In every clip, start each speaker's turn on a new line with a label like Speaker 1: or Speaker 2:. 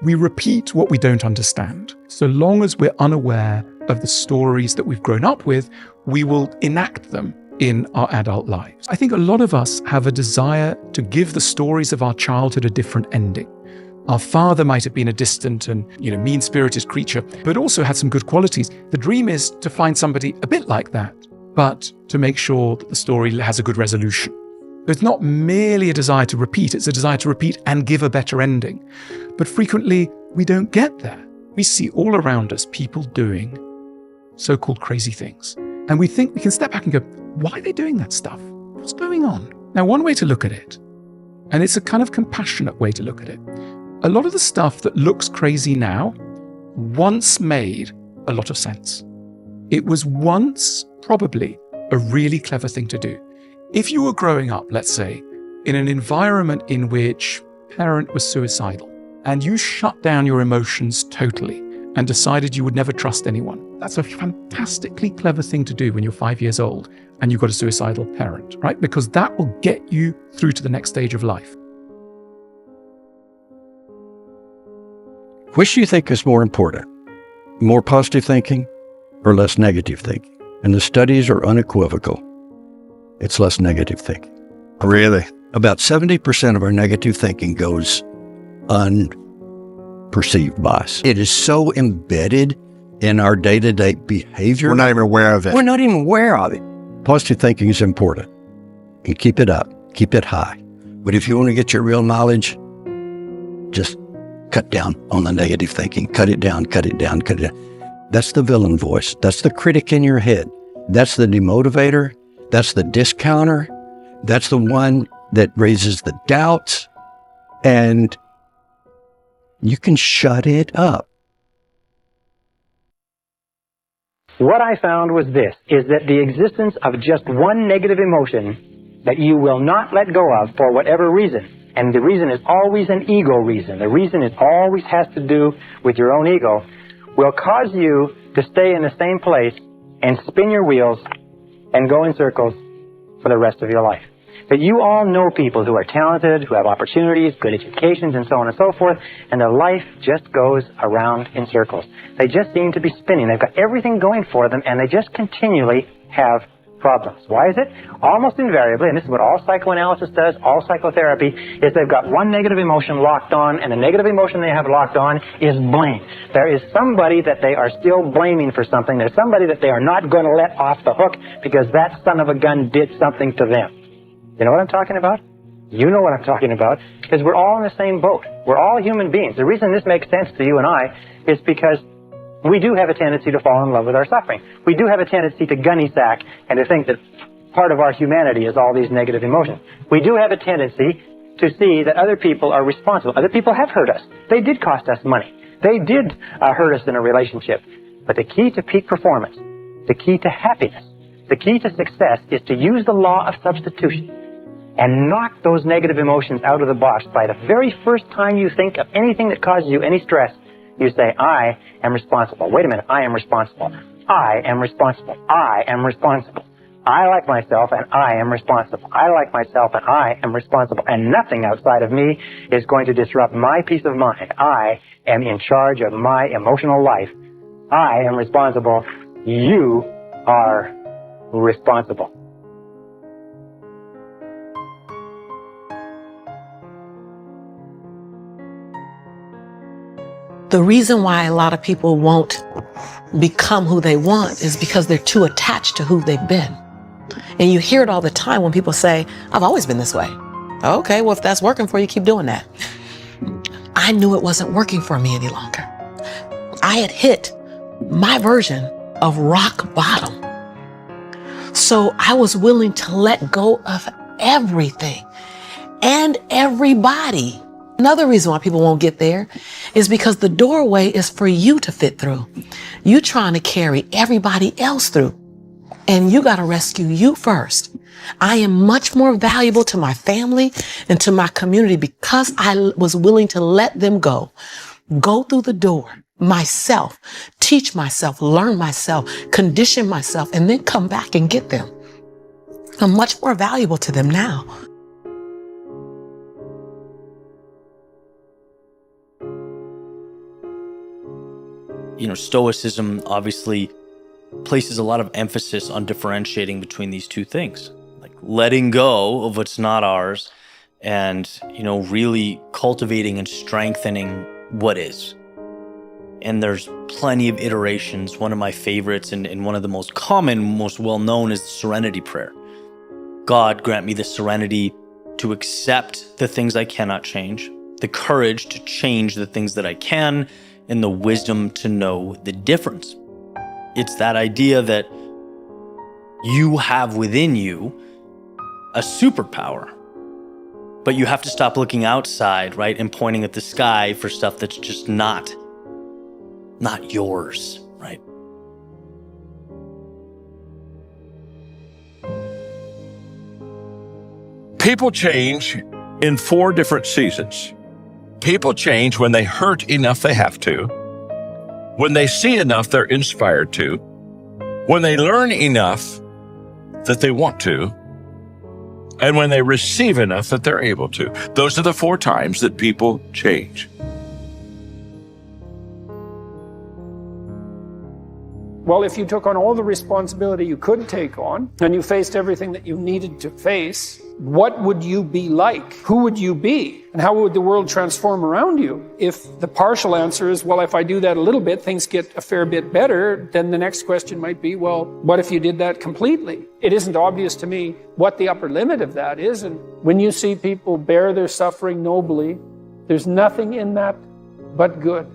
Speaker 1: We repeat what we don't understand. So long as we're unaware of the stories that we've grown up with, we will enact them in our adult lives. I think a lot of us have a desire to give the stories of our childhood a different ending. Our father might have been a distant and, mean-spirited creature, but also had some good qualities. The dream is to find somebody a bit like that, but to make sure that the story has a good resolution. It's not merely a desire to repeat, it's a desire to repeat and give a better ending. But frequently, we don't get there. We see all around us people doing so-called crazy things. And we think we can step back and go, why are they doing that stuff? What's going on? Now, one way to look at it, and it's a kind of compassionate way to look at it, a lot of the stuff that looks crazy now once made a lot of sense. It was once probably a really clever thing to do. If you were growing up, let's say, in an environment in which a parent was suicidal and you shut down your emotions totally and decided you would never trust anyone, that's a fantastically clever thing to do when you're 5 years old and you've got a suicidal parent, right? Because that will get you through to the next stage of life.
Speaker 2: Which do you think is more important? More positive thinking or less negative thinking? And the studies are unequivocal. It's less negative thinking.
Speaker 3: Really?
Speaker 2: About 70% of our negative thinking goes unperceived by us. It is so embedded in our day-to-day behavior.
Speaker 3: We're not even aware of it.
Speaker 2: We're not even aware of it. Positive thinking is important. And keep it up. Keep it high. But if you want to get your real knowledge, just cut down on the negative thinking. Cut it down, cut it down, cut it down. That's the villain voice. That's the critic in your head. That's the demotivator. That's the discounter. That's the one that raises the doubts. And you can shut it up.
Speaker 4: What I found was this, is that the existence of just one negative emotion that you will not let go of for whatever reason, and the reason is always an ego reason, the reason it always has to do with your own ego, will cause you to stay in the same place and spin your wheels and go in circles for the rest of your life. But you all know people who are talented, who have opportunities, good educations, and so on and so forth, and their life just goes around in circles. They just seem to be spinning. They've got everything going for them, and they just continually have problems. Why is it? Almost invariably, and this is what all psychoanalysis does, all psychotherapy, is they've got one negative emotion locked on, and the negative emotion they have locked on is blame. There is somebody that they are still blaming for something. There's somebody that they are not going to let off the hook because that son of a gun did something to them. You know what I'm talking about? You know what I'm talking about, because we're all in the same boat. We're all human beings. The reason this makes sense to you and I is because we do have a tendency to fall in love with our suffering. We do have a tendency to gunny sack and to think that part of our humanity is all these negative emotions. We do have a tendency to see that other people are responsible. Other people have hurt us. They did cost us money. They did hurt us in a relationship. But the key to peak performance, the key to happiness, the key to success is to use the law of substitution and knock those negative emotions out of the box. By the very first time you think of anything that causes you any stress, you say, I am responsible. Wait a minute, I am responsible. I am responsible. I am responsible. I like myself and I am responsible. I like myself and I am responsible. And nothing outside of me is going to disrupt my peace of mind. I am in charge of my emotional life. I am responsible. You are responsible.
Speaker 5: The reason why a lot of people won't become who they want is because they're too attached to who they've been. And you hear it all the time when people say, I've always been this way. Okay, well, if that's working for you, keep doing that. I knew it wasn't working for me any longer. I had hit my version of rock bottom. So I was willing to let go of everything and everybody. Another reason why people won't get there is because the doorway is for you to fit through. You trying to carry everybody else through, and you got to rescue you first. I am much more valuable to my family and to my community because I was willing to let them go through the door myself, teach myself, learn myself, condition myself, and then come back and get them. I'm much more valuable to them now.
Speaker 6: Stoicism obviously places a lot of emphasis on differentiating between these two things, like letting go of what's not ours and, really cultivating and strengthening what is. And there's plenty of iterations. One of my favorites and one of the most common, most well-known is the serenity prayer. God, grant me the serenity to accept the things I cannot change, the courage to change the things that I can, and the wisdom to know the difference. It's that idea that you have within you a superpower, but you have to stop looking outside, right, and pointing at the sky for stuff that's just not yours, right?
Speaker 7: People change in 4 different seasons. People change when they hurt enough they have to, when they see enough they're inspired to, when they learn enough that they want to, and when they receive enough that they're able to. Those are the 4 times that people change.
Speaker 8: Well, if you took on all the responsibility you could take on, and you faced everything that you needed to face, what would you be like? Who would you be? And how would the world transform around you? If the partial answer is, well, if I do that a little bit, things get a fair bit better, then the next question might be, well, what if you did that completely? It isn't obvious to me what the upper limit of that is. And when you see people bear their suffering nobly, there's nothing in that but good.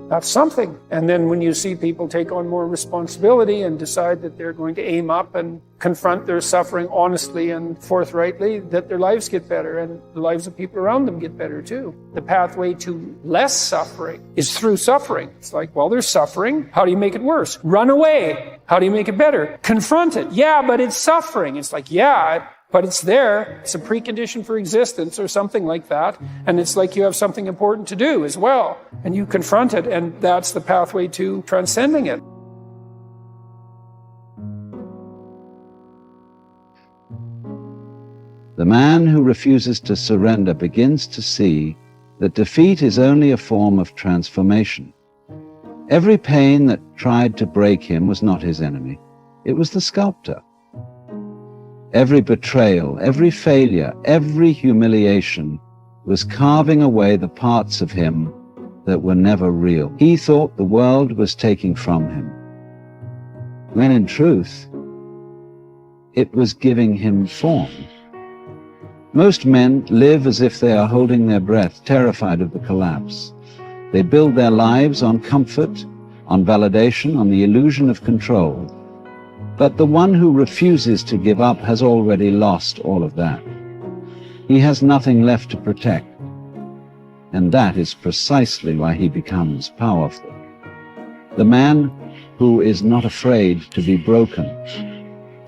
Speaker 8: That's something. And then when you see people take on more responsibility and decide that they're going to aim up and confront their suffering honestly and forthrightly, that their lives get better and the lives of people around them get better too. The pathway to less suffering is through suffering. It's like, well, there's suffering. How do you make it worse? Run away. How do you make it better? Confront it. Yeah, but it's suffering. It's like, yeah, but it's there. It's a precondition for existence or something like that. And it's like you have something important to do as well. And you confront it, and that's the pathway to transcending it.
Speaker 9: The man who refuses to surrender begins to see that defeat is only a form of transformation. Every pain that tried to break him was not his enemy. It was the sculptor. Every betrayal, every failure, every humiliation was carving away the parts of him that were never real. He thought the world was taking from him, when in truth, it was giving him form. Most men live as if they are holding their breath, terrified of the collapse. They build their lives on comfort, on validation, on the illusion of control. But the one who refuses to give up has already lost all of that. He has nothing left to protect. And that is precisely why he becomes powerful. The man who is not afraid to be broken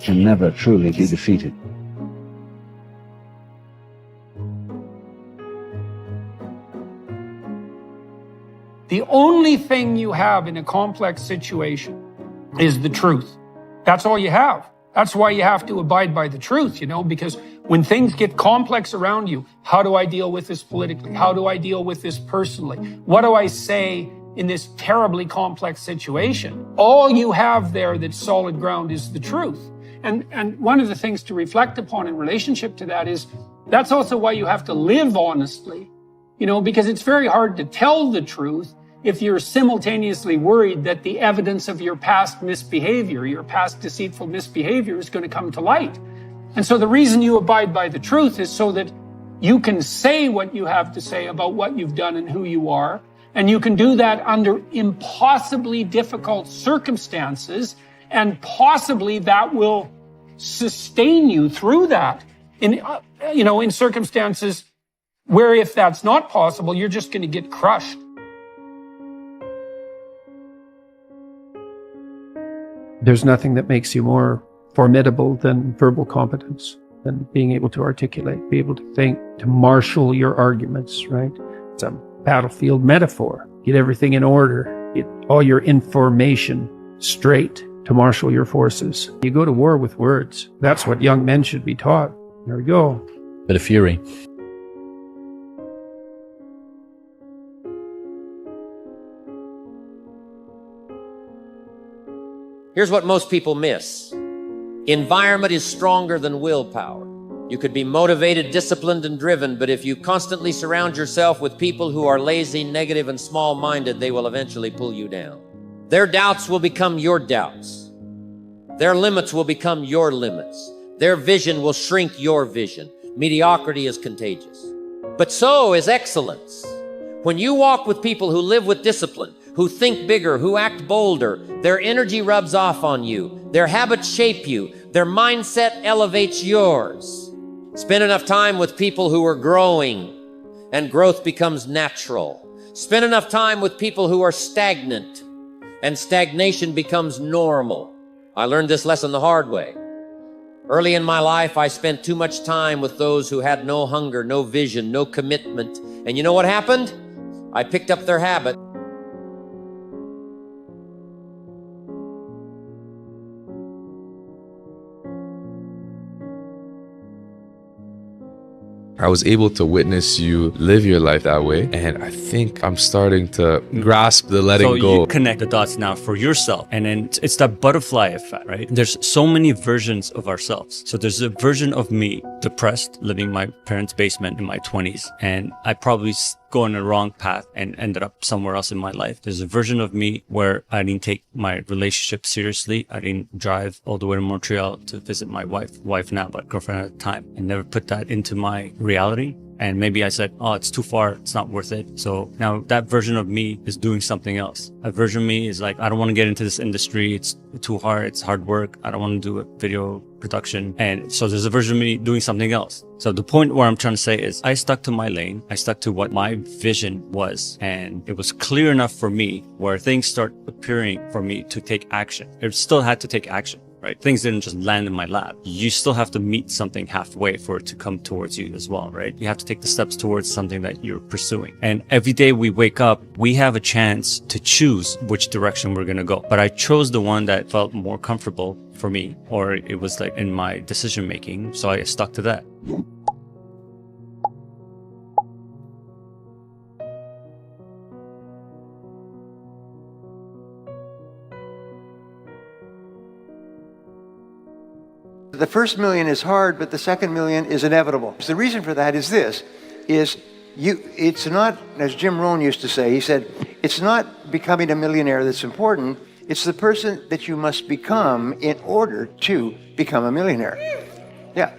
Speaker 9: can never truly be defeated.
Speaker 8: The only thing you have in a complex situation is the truth. That's all you have. That's why you have to abide by the truth, because when things get complex around you, how do I deal with this politically? How do I deal with this personally? What do I say in this terribly complex situation? All you have there that's solid ground is the truth. And one of the things to reflect upon in relationship to that is that's also why you have to live honestly, because it's very hard to tell the truth if you're simultaneously worried that the evidence of your past misbehavior, your past deceitful misbehavior is going to come to light. And so the reason you abide by the truth is so that you can say what you have to say about what you've done and who you are. And you can do that under impossibly difficult circumstances. And possibly that will sustain you through that in circumstances where if that's not possible, you're just going to get crushed. There's nothing that makes you more formidable than verbal competence, than being able to articulate, be able to think, to marshal your arguments, right? It's a battlefield metaphor. Get everything in order, get all your information straight to marshal your forces. You go to war with words. That's what young men should be taught. There we go.
Speaker 10: Bit of fury. Here's what most people miss. Environment is stronger than willpower. You could be motivated, disciplined, and driven, but if you constantly surround yourself with people who are lazy, negative, and small-minded, they will eventually pull you down. Their doubts will become your doubts. Their limits will become your limits. Their vision will shrink your vision. Mediocrity is contagious. But so is excellence. When you walk with people who live with discipline, who think bigger, who act bolder, their energy rubs off on you, their habits shape you, their mindset elevates yours. Spend enough time with people who are growing, and growth becomes natural. Spend enough time with people who are stagnant, and stagnation becomes normal. I learned this lesson the hard way. Early in my life, I spent too much time with those who had no hunger, no vision, no commitment. And you know what happened? I picked up their habit.
Speaker 11: I was able to witness you live your life that way, and I think I'm starting to grasp the letting go.
Speaker 12: So you connect the dots now for yourself, and then it's that butterfly effect, right? There's so many versions of ourselves. So there's a version of me, depressed, living in my parents' basement in my 20s, and I probably go on the wrong path and ended up somewhere else in my life. There's a version of me where I didn't take my relationship seriously. I didn't drive all the way to Montreal to visit my wife now, but girlfriend at the time, and never put that into my reality. And maybe I said, oh, it's too far, it's not worth it. So now that version of me is doing something else. A version of me is like, I don't want to get into this industry. It's too hard. It's hard work. I don't want to do a video production. And so there's a version of me doing something else. So the point where I'm trying to say is I stuck to my lane. I stuck to what my vision was. And it was clear enough for me where things start appearing for me to take action. It still had to take action. Right? Things didn't just land in my lap. You still have to meet something halfway for it to come towards you as well, right? You have to take the steps towards something that you're pursuing. And every day we wake up, we have a chance to choose which direction we're going to go. But I chose the one that felt more comfortable for me, or it was like in my decision making. So I stuck to that.
Speaker 13: The first million is hard, but the second million is inevitable. The reason for that is this, it's not, as Jim Rohn used to say, he said, it's not becoming a millionaire that's important, it's the person that you must become in order to become a millionaire. Yeah.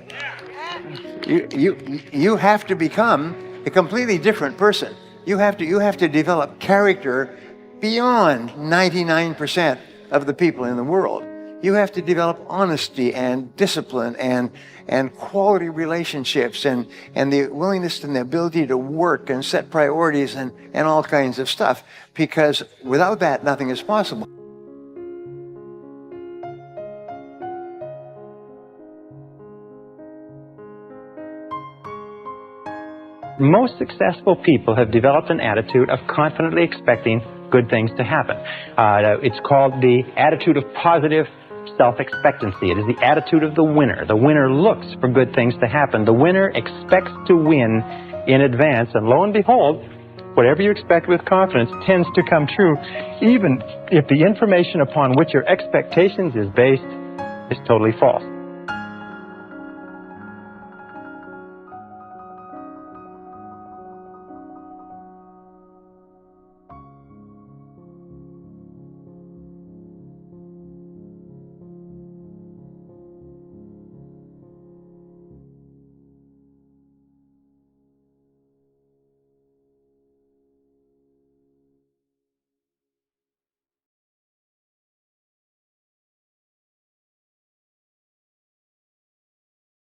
Speaker 13: You have to become a completely different person. You have to develop character beyond 99% of the people in the world. You have to develop honesty and discipline and quality relationships and the willingness and the ability to work and set priorities and all kinds of stuff. Because without that, nothing is possible.
Speaker 4: Most successful people have developed an attitude of confidently expecting good things to happen. It's called the attitude of positive self-expectancy. It is the attitude of the winner. The winner looks for good things to happen. The winner expects to win in advance, and lo and behold, whatever you expect with confidence tends to come true, even if the information upon which your expectations is based is totally false.